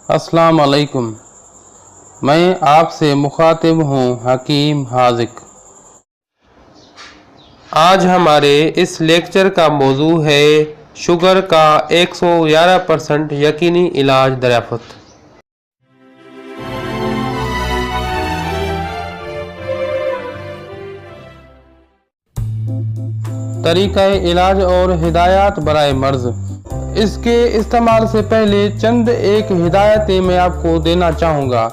अस्सलाम वालेकुम। मैं आपसे मुखातिब हूँ हकीम हाजिक। आज हमारे इस लेक्चर का मौजू है शुगर का 111% यकीनी इलाज दरियाफ्त। तरीक़ा इलाज और हिदायत बराए मर्ज़। इसके इस्तेमाल से पहले चंद एक हिदायतें मैं आपको देना चाहूँगा।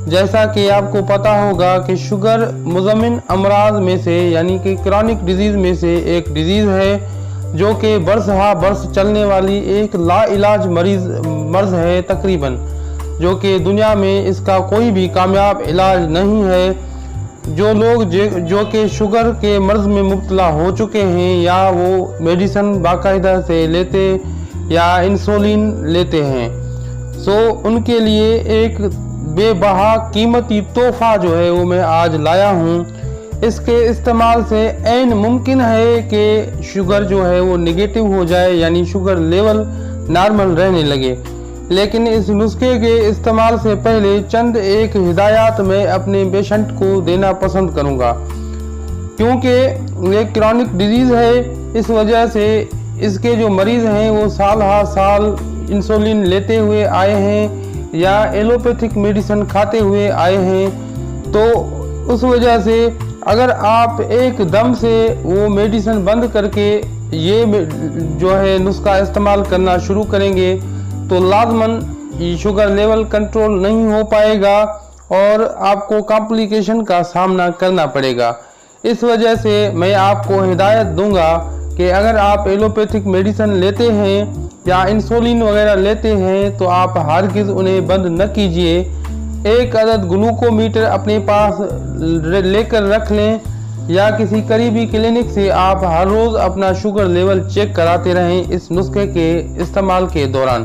जैसा कि आपको पता होगा कि शुगर मुज़म्मिन अमराज में से यानी कि क्रॉनिक डिजीज़ में से एक डिजीज़ है जो कि बरसहा बरस चलने वाली एक लाइलाज मर्ज़ है तकरीबन, जो कि दुनिया में इसका कोई भी कामयाब इलाज नहीं है। जो लोग जो कि शुगर के मर्ज़ में मुब्तला हो चुके हैं या वो मेडिसिन बाकायदा से लेते या इंसुलिन लेते हैं, सो उनके लिए एक बेबहा कीमती तोहफ़ा जो है वो मैं आज लाया हूँ। इसके इस्तेमाल से ऐन मुमकिन है कि शुगर जो है वो नेगेटिव हो जाए, यानी शुगर लेवल नॉर्मल रहने लगे। लेकिन इस नुस्खे के इस्तेमाल से पहले चंद एक हिदायत मैं अपने पेशेंट को देना पसंद करूँगा, क्योंकि ये क्रॉनिक डिजीज़ है। इस वजह से इसके जो मरीज़ हैं वो साल हर साल इंसुलिन लेते हुए आए हैं या एलोपैथिक मेडिसिन खाते हुए आए हैं। तो उस वजह से अगर आप एकदम से वो मेडिसिन बंद करके ये जो है नुस्खा इस्तेमाल करना शुरू करेंगे तो लाजमन शुगर लेवल कंट्रोल नहीं हो पाएगा और आपको कॉम्प्लिकेशन का सामना करना पड़ेगा। इस वजह से मैं आपको हिदायत दूंगा कि अगर आप एलोपैथिक मेडिसिन लेते हैं या इंसुलिन वगैरह लेते हैं तो आप हरगिज़ उन्हें बंद न कीजिए। एक अदद ग्लूकोमीटर अपने पास लेकर रख लें या किसी करीबी क्लिनिक से आप हर रोज़ अपना शुगर लेवल चेक कराते रहें इस नुस्खे के इस्तेमाल के दौरान,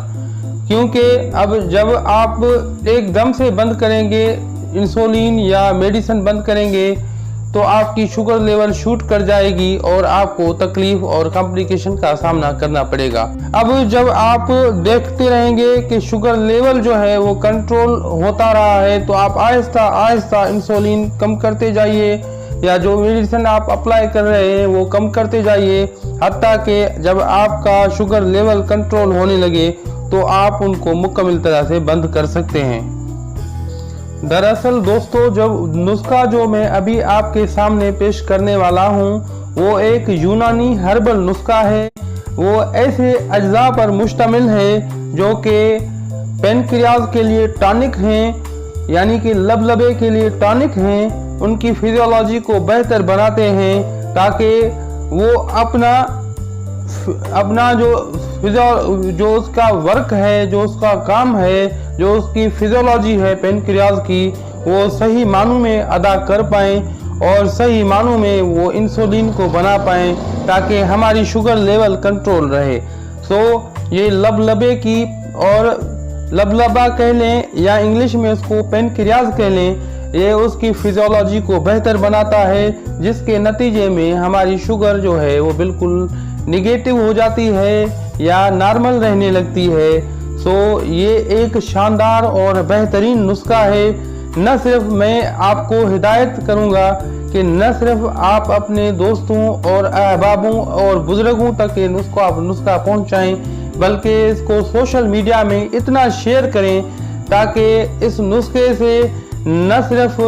क्योंकि अब जब आप एकदम से बंद करेंगे इंसुलिन या मेडिसिन बंद करेंगे तो आपकी शुगर लेवल शूट कर जाएगी और आपको तकलीफ और कॉम्प्लिकेशन का सामना करना पड़ेगा। अब जब आप देखते रहेंगे कि शुगर लेवल जो है वो कंट्रोल होता रहा है तो आप आहिस्ता आहिस्ता इंसुलिन कम करते जाइए या जो मेडिसिन आप अप्लाई कर रहे हैं वो कम करते जाइए, हत्ता कि जब आपका शुगर लेवल कंट्रोल होने लगे तो आप उनको मुकम्मल तरह से बंद कर सकते हैं। दरअसल दोस्तों, जब नुस्खा जो मैं अभी आपके सामने पेश करने वाला हूँ वो एक यूनानी हर्बल नुस्खा है। वो ऐसे अज्जा पर मुश्तमिल है जो कि पेनक्रियाज के लिए टॉनिक हैं, यानी कि लबलबे के लिए टॉनिक हैं, उनकी फिजियोलॉजी को बेहतर बनाते हैं ताकि वो अपना जो उसका वर्क है, जो उसका काम है, जो उसकी फिजियोलॉजी है पेनक्रियाज की, वो सही मानों में अदा कर पाएँ और सही मानों में वो इंसुलिन को बना पाएँ ताकि हमारी शुगर लेवल कंट्रोल रहे। सो ये लबलबे की, और लबलबा कह लें या इंग्लिश में उसको पेनक्रियाज कह लें, ये उसकी फिजियोलॉजी को बेहतर बनाता है, जिसके नतीजे में हमारी शुगर जो है वो बिल्कुल निगेटिव हो जाती है या नॉर्मल रहने लगती है। सो ये एक शानदार और बेहतरीन नुस्खा है। न सिर्फ मैं आपको हिदायत करूंगा कि न सिर्फ आप अपने दोस्तों और अहबाबों और बुजुर्गों तक ये नुस्खा पहुंचाएं, बल्कि इसको सोशल मीडिया में इतना शेयर करें ताकि इस नुस्खे से न सिर्फ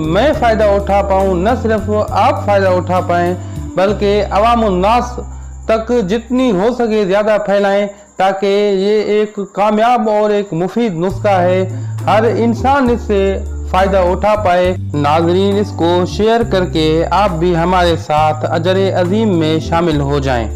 मैं फ़ायदा उठा पाऊँ, न सिर्फ आप फ़ायदा उठा पाएँ, बल्कि अवामुन्नास तक जितनी हो सके ज़्यादा फैलाएं ताकि ये एक कामयाब और एक मुफीद नुस्खा है, हर इंसान इससे फ़ायदा उठा पाए। नाज़रीन, इसको शेयर करके आप भी हमारे साथ अजर अजीम में शामिल हो जाएं।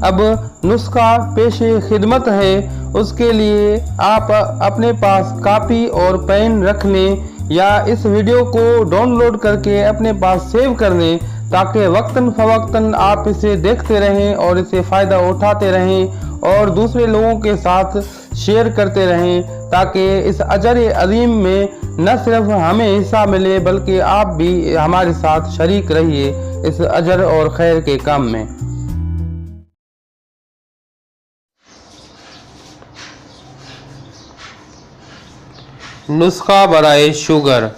अब नुस्खा पेशे खिदमत है, उसके लिए आप अपने पास कापी और पेन रख लें या इस वीडियो को डाउनलोड करके अपने पास सेव कर लें ताकि वक्तन फवक्तन आप इसे देखते रहें और इसे फ़ायदा उठाते रहें और दूसरे लोगों के साथ शेयर करते रहें ताकि इस अजर अजीम में न सिर्फ हमें हिस्सा मिले बल्कि आप भी हमारे साथ शरीक रहिए इस अजर और खैर के काम में। नुस्खा बराए शुगर।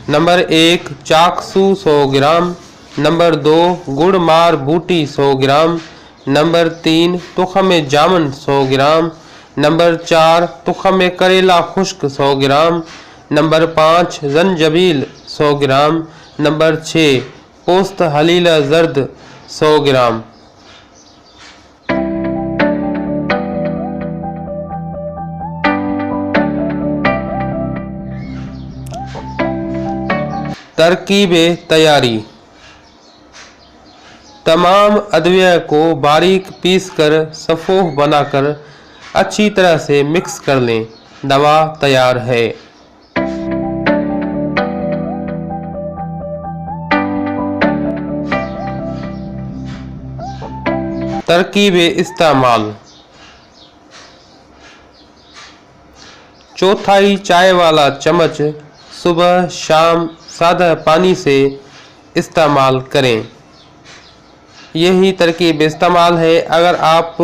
नंबर 1 चाकसू 100 ग्राम। नंबर 2 गुड़ मार बूटी 100 ग्राम। नंबर 3 तुखम जामुन 100 ग्राम। नंबर 4 तुखम करेला खुश्क 100 ग्राम। नंबर 5 जंजबील 100 ग्राम। नंबर 6 पोस्त हलीला जर्द 100 ग्राम। तरकीब तैयारी। तमाम अद्विया को बारीक पीसकर सफ़ोह बनाकर अच्छी तरह से मिक्स कर लें। दवा तैयार है। तरकीब इस्तेमाल। चौथाई चाय वाला चम्मच सुबह शाम सादा पानी से इस्तेमाल करें। यही तरकीब इस्तेमाल है। अगर आप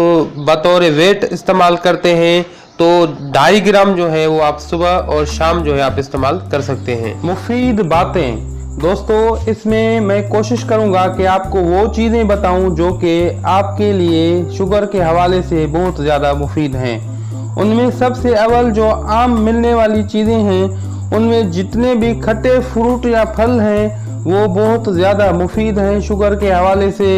बतौर वेट इस्तेमाल करते हैं तो 2.5 ग्राम जो है वो आप सुबह और शाम जो है आप इस्तेमाल कर सकते हैं। मुफीद बातें दोस्तों, इसमें मैं कोशिश करूंगा कि आपको वो चीज़ें बताऊं जो कि आपके लिए शुगर के हवाले से बहुत ज़्यादा मुफीद हैं। उनमें सबसे अव्वल जो आम मिलने वाली चीज़ें हैं, उनमें जितने भी खट्टे फ्रूट या फल हैं वो बहुत ज़्यादा मुफीद हैं शुगर के हवाले से।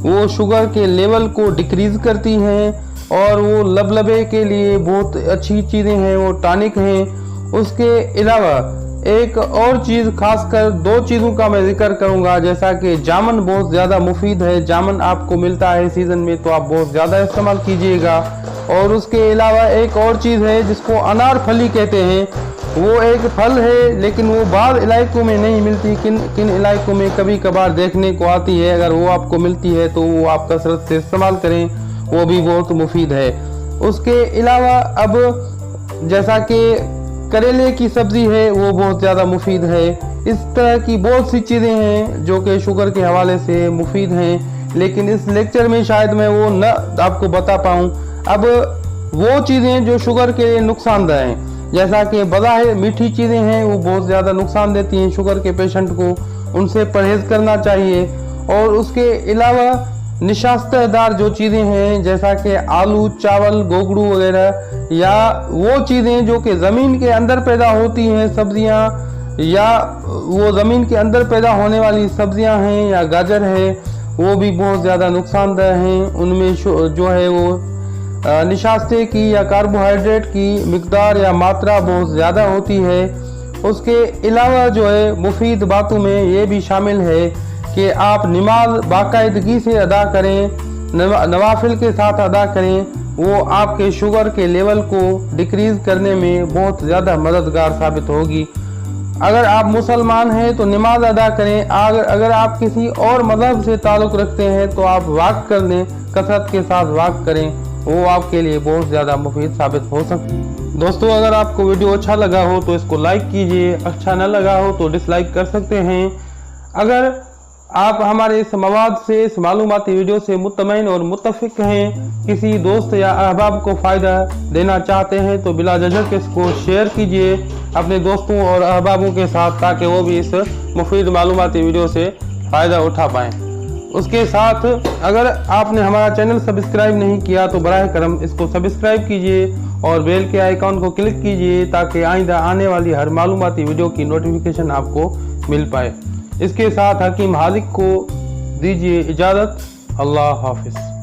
वो शुगर के लेवल को डिक्रीज़ करती हैं और वो लबलबे के लिए बहुत अच्छी चीज़ें हैं, वो टॉनिक हैं। उसके अलावा एक और चीज़, खासकर 2 चीज़ों का मैं जिक्र करूंगा, जैसा कि जामुन बहुत ज़्यादा मुफीद है। जामुन आपको मिलता है सीज़न में तो आप बहुत ज़्यादा इस्तेमाल कीजिएगा। और उसके अलावा एक और चीज़ है जिसको अनार फली कहते हैं। वो एक फल है लेकिन वो बाद इलाकों में नहीं मिलती, किन इलाकों में कभी कभार देखने को आती है। अगर वो आपको मिलती है तो वो आप कसरत से इस्तेमाल करें, वो भी बहुत मुफीद है। उसके अलावा अब जैसा कि करेले की सब्ज़ी है वो बहुत ज़्यादा मुफीद है। इस तरह की बहुत सी चीज़ें हैं जो कि शुगर के हवाले से मुफीद हैं, लेकिन इस लेक्चर में शायद मैं वो न आपको बता पाऊँ। अब वो चीज़ें जो शुगर के लिए नुकसानदेह हैं, जैसा कि बज़ाहिर मीठी चीज़ें हैं, वो बहुत ज़्यादा नुकसान देती हैं शुगर के पेशेंट को, उनसे परहेज़ करना चाहिए। और उसके अलावा निशास्तदार जो चीज़ें हैं जैसा कि आलू, चावल, गोगड़ू वगैरह, या वो चीज़ें जो कि ज़मीन के अंदर पैदा होती हैं, सब्जियां, या वो ज़मीन के अंदर पैदा होने वाली सब्जियां हैं या गाजर है, वो भी बहुत ज़्यादा नुकसानदेह हैं। उनमें जो है वो निशास्ते की या कार्बोहाइड्रेट की मिकदार या मात्रा बहुत ज़्यादा होती है। उसके अलावा जो है मुफीद बातों में ये भी शामिल है कि आप नमाज बाकायदगी से अदा करें, नवाफिल के साथ अदा करें। वो आपके शुगर के लेवल को डिक्रीज़ करने में बहुत ज़्यादा मददगार साबित होगी। अगर आप मुसलमान हैं तो नमाज अदा करें। अगर आप किसी और मज़हब से ताल्लुक़ रखते हैं तो आप वाक कर लें, कसरत के साथ वाक करें, वो आपके लिए बहुत ज़्यादा मुफीद साबित हो सकती है। दोस्तों, अगर आपको वीडियो अच्छा लगा हो तो इसको लाइक कीजिए, अच्छा न लगा हो तो डिसलाइक कर सकते हैं। अगर आप हमारे इस मवाद से, इस मालूमाती वीडियो से मुतमईन और मुत्तफिक हैं, किसी दोस्त या अहबाब को फ़ायदा देना चाहते हैं तो बिला झिझक इसको शेयर कीजिए अपने दोस्तों और अहबाबों के साथ, ताकि वो भी इस मुफीद मालूमाती वीडियो से फ़ायदा उठा पाएँ। उसके साथ अगर आपने हमारा चैनल सब्सक्राइब नहीं किया तो बराह करम इसको सब्सक्राइब कीजिए और बेल के आइकॉन को क्लिक कीजिए, ताकि आइंदा आने वाली हर मालूमाती वीडियो की नोटिफिकेशन आपको मिल पाए। इसके साथ हकीम हालिक को दीजिए इजाज़त। अल्लाह हाफिज़।